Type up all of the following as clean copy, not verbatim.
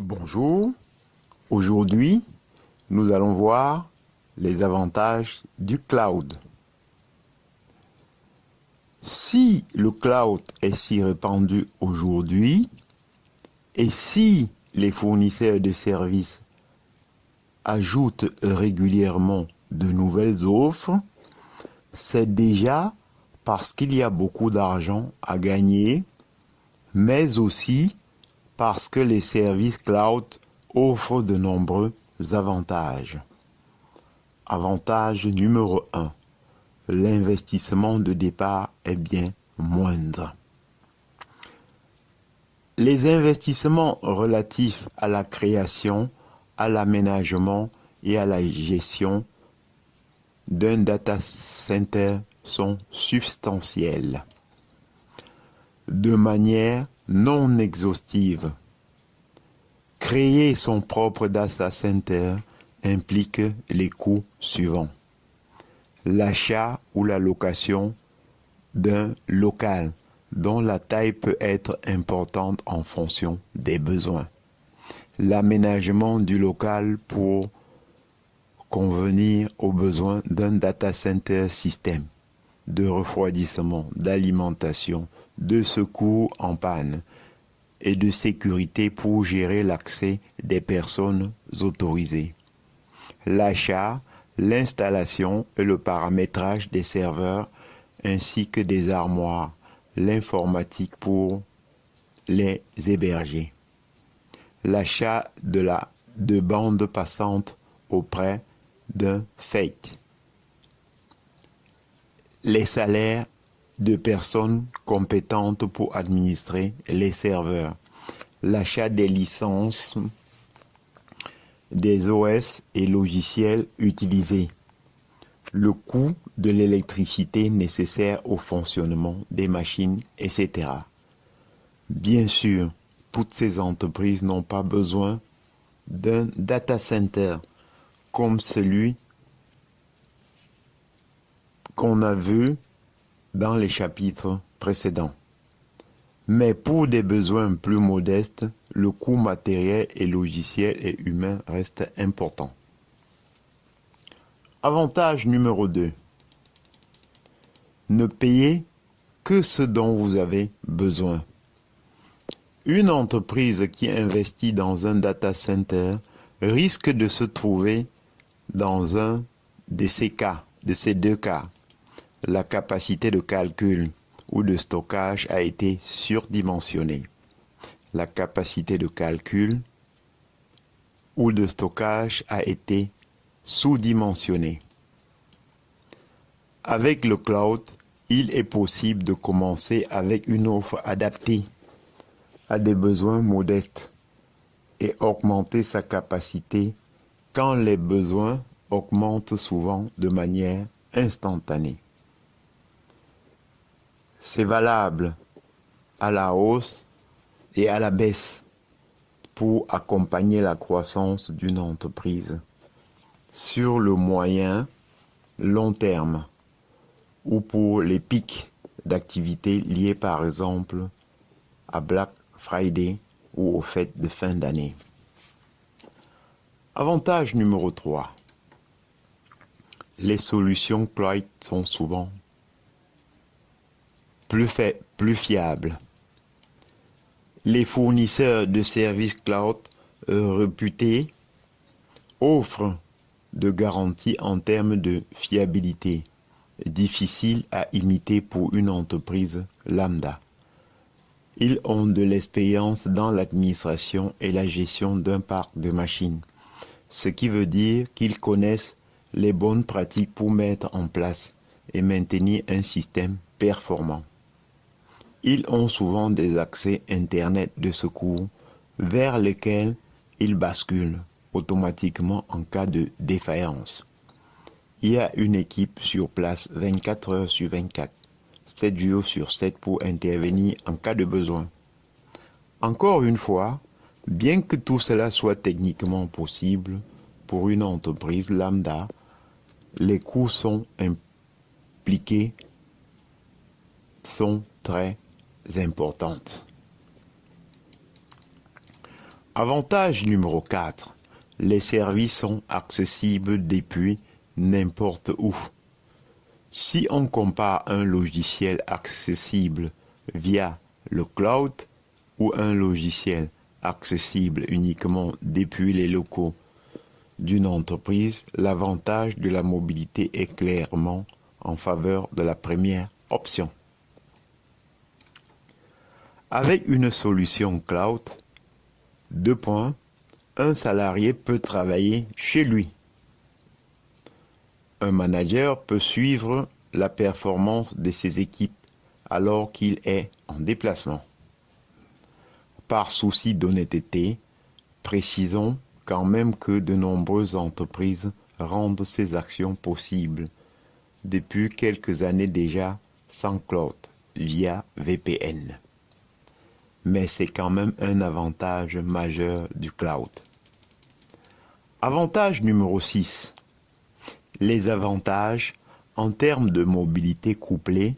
Bonjour, aujourd'hui nous allons voir les avantages du cloud. Si le cloud est si répandu aujourd'hui et si les fournisseurs de services ajoutent régulièrement de nouvelles offres, c'est déjà parce qu'il y a beaucoup d'argent à gagner, mais aussi parce que les services cloud offrent de nombreux avantages. Avantage numéro 1, l'investissement de départ est bien moindre. Les investissements relatifs à la création, à l'aménagement et à la gestion d'un data center sont substantiels. De manière non exhaustive, créer son propre data center implique les coûts suivants. L'achat ou la location d'un local dont la taille peut être importante en fonction des besoins. L'aménagement du local pour convenir aux besoins d'un data center système de refroidissement, d'alimentation, de secours en panne et de sécurité pour gérer l'accès des personnes autorisées. L'achat, l'installation et le paramétrage des serveurs ainsi que des armoires, l'informatique pour les héberger. L'achat de bandes passantes auprès d'un FAT. Les salaires de personnes compétentes pour administrer les serveurs. L'achat des licences des OS et logiciels utilisés. Le coût de l'électricité nécessaire au fonctionnement des machines, etc. Bien sûr, toutes ces entreprises n'ont pas besoin d'un data center comme celui qu'on a vu dans les chapitres précédents. Mais pour des besoins plus modestes, le coût matériel et logiciel et humain reste important. Avantage numéro 2. Ne payez que ce dont vous avez besoin. Une entreprise qui investit dans un data center risque de se trouver dans un de ces deux cas. La capacité de calcul ou de stockage a été surdimensionnée. La capacité de calcul ou de stockage a été sous-dimensionnée. Avec le cloud, il est possible de commencer avec une offre adaptée à des besoins modestes et augmenter sa capacité quand les besoins augmentent souvent de manière instantanée. C'est valable à la hausse et à la baisse pour accompagner la croissance d'une entreprise sur le moyen long terme ou pour les pics d'activité liés par exemple à Black Friday ou aux fêtes de fin d'année. Avantage numéro 3. Les solutions cloud sont souvent plus fiables. Les fournisseurs de services cloud réputés offrent de garanties en termes de fiabilité, difficiles à imiter pour une entreprise lambda. Ils ont de l'expérience dans l'administration et la gestion d'un parc de machines, ce qui veut dire qu'ils connaissent les bonnes pratiques pour mettre en place et maintenir un système performant. Ils ont souvent des accès Internet de secours vers lesquels ils basculent automatiquement en cas de défaillance. Il y a une équipe sur place 24 heures sur 24, 7 jours sur 7 pour intervenir en cas de besoin. Encore une fois, bien que tout cela soit techniquement possible pour une entreprise lambda, les coûts impliqués sont très importantes. Avantage numéro 4. Les services sont accessibles depuis n'importe où. Si on compare un logiciel accessible via le cloud ou un logiciel accessible uniquement depuis les locaux d'une entreprise, l'avantage de la mobilité est clairement en faveur de la première option. Avec une solution cloud, 2 points, un salarié peut travailler chez lui. Un manager peut suivre la performance de ses équipes alors qu'il est en déplacement. Par souci d'honnêteté, précisons quand même que de nombreuses entreprises rendent ces actions possibles depuis quelques années déjà sans cloud, via VPN. Mais c'est quand même un avantage majeur du cloud. Avantage numéro 6. Les avantages en termes de mobilité couplée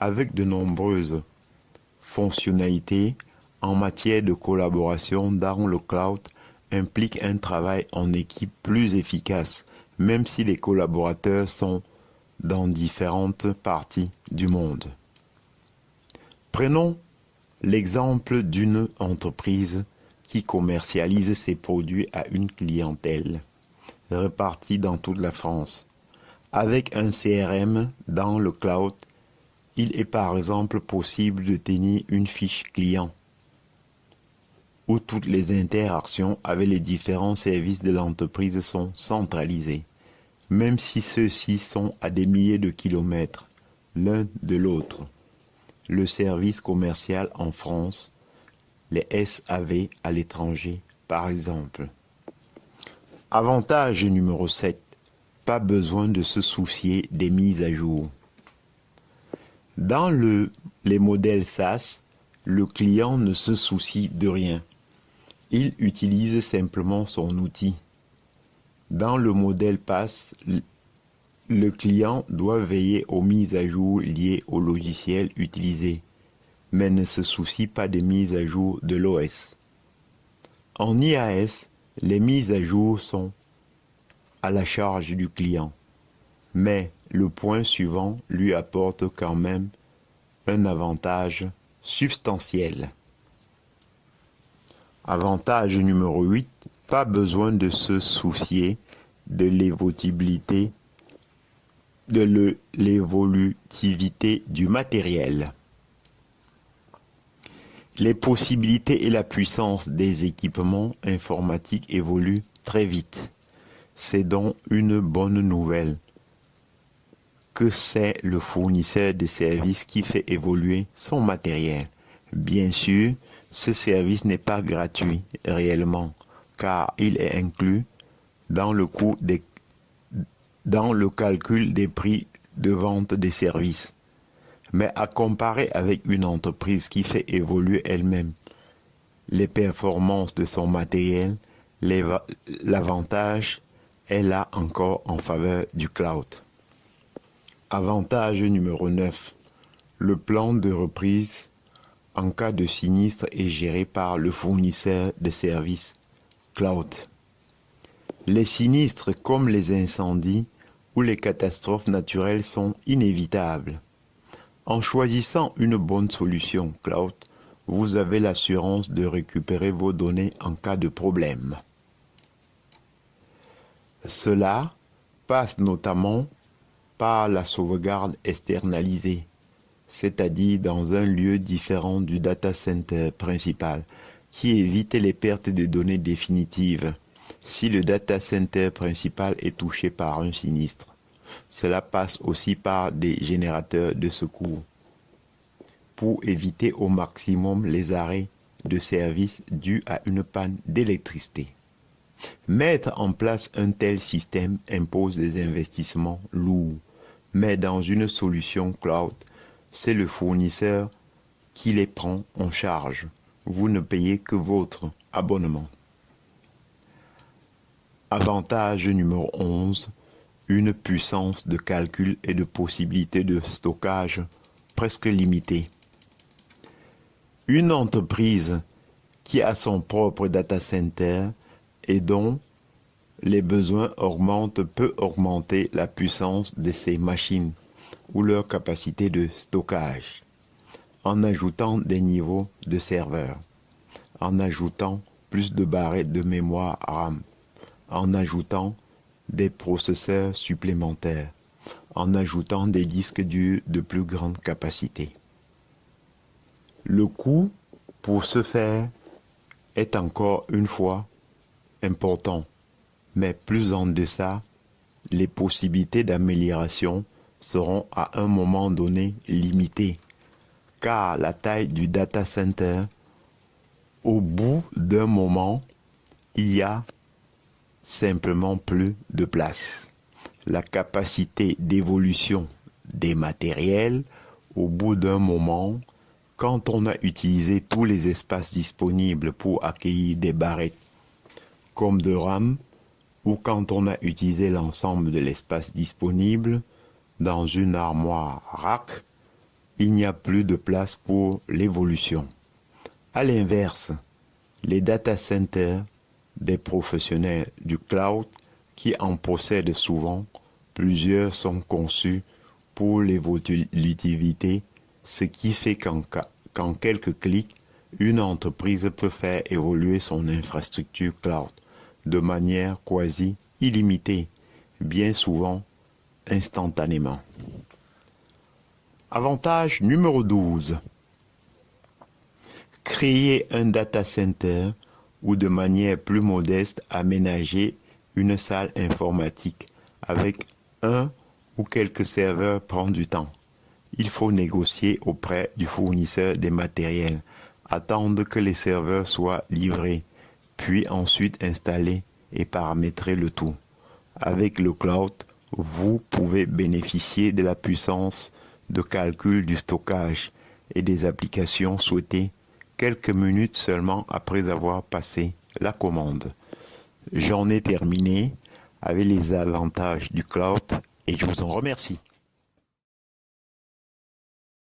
avec de nombreuses fonctionnalités en matière de collaboration dans le cloud impliquent un travail en équipe plus efficace, même si les collaborateurs sont dans différentes parties du monde. Prenons l'exemple d'une entreprise qui commercialise ses produits à une clientèle répartie dans toute la France. Avec un CRM dans le cloud, il est par exemple possible de tenir une fiche client où toutes les interactions avec les différents services de l'entreprise sont centralisées, même si ceux-ci sont à des milliers de kilomètres l'un de l'autre. Le service commercial en France, les SAV à l'étranger, par exemple. Avantage numéro 7. Pas besoin de se soucier des mises à jour. Dans les modèles SaaS, le client ne se soucie de rien. Il utilise simplement son outil. Dans le modèle PaaS, le client doit veiller aux mises à jour liées au logiciel utilisé, mais ne se soucie pas des mises à jour de l'OS. En IaaS, les mises à jour sont à la charge du client, mais le point suivant lui apporte quand même un avantage substantiel. Avantage numéro 8, pas besoin de se soucier de l'évolutivité du matériel. Les possibilités et la puissance des équipements informatiques évoluent très vite. C'est donc une bonne nouvelle que c'est le fournisseur de services qui fait évoluer son matériel. Bien sûr, ce service n'est pas gratuit réellement, car il est inclus dans le calcul des prix de vente des services. Mais à comparer avec une entreprise qui fait évoluer elle-même les performances de son matériel, l'avantage est là encore en faveur du cloud. Avantage numéro 9. Le plan de reprise en cas de sinistre est géré par le fournisseur de services cloud. Les sinistres comme les incendies ou les catastrophes naturelles sont inévitables. En choisissant une bonne solution cloud, vous avez l'assurance de récupérer vos données en cas de problème. Cela passe notamment par la sauvegarde externalisée, c'est-à-dire dans un lieu différent du data center principal, qui évite les pertes de données définitives si le data center principal est touché par un sinistre. Cela passe aussi par des générateurs de secours pour éviter au maximum les arrêts de service dus à une panne d'électricité. Mettre en place un tel système impose des investissements lourds, mais dans une solution cloud, c'est le fournisseur qui les prend en charge. Vous ne payez que votre abonnement. Avantage numéro 11, une puissance de calcul et de possibilités de stockage presque limitée. Une entreprise qui a son propre data center et dont les besoins peut augmenter la puissance de ces machines ou leur capacité de stockage, en ajoutant des niveaux de serveurs, en ajoutant plus de barrettes de mémoire RAM, en ajoutant des processeurs supplémentaires, en ajoutant des disques durs de plus grande capacité. Le coût pour ce faire est encore une fois important, mais plus en deçà, les possibilités d'amélioration seront à un moment donné limitées, car la taille du data center, au bout d'un moment, il y a simplement plus de place. La capacité d'évolution des matériels, au bout d'un moment, quand on a utilisé tous les espaces disponibles pour accueillir des barrettes comme de RAM, ou quand on a utilisé l'ensemble de l'espace disponible dans une armoire rack, il n'y a plus de place pour l'évolution. À l'inverse, les data centers des professionnels du cloud qui en possèdent souvent, plusieurs sont conçus pour l'évolutivité, ce qui fait qu'en quelques clics, une entreprise peut faire évoluer son infrastructure cloud de manière quasi illimitée, bien souvent instantanément. Avantage numéro 12. Créer un data center ou de manière plus modeste aménager une salle informatique avec un ou quelques serveurs prend du temps. Il faut négocier auprès du fournisseur des matériels, attendre que les serveurs soient livrés, puis ensuite installer et paramétrer le tout. Avec le cloud, vous pouvez bénéficier de la puissance de calcul du stockage et des applications souhaitées quelques minutes seulement après avoir passé la commande. J'en ai terminé avec les avantages du cloud et je vous en remercie.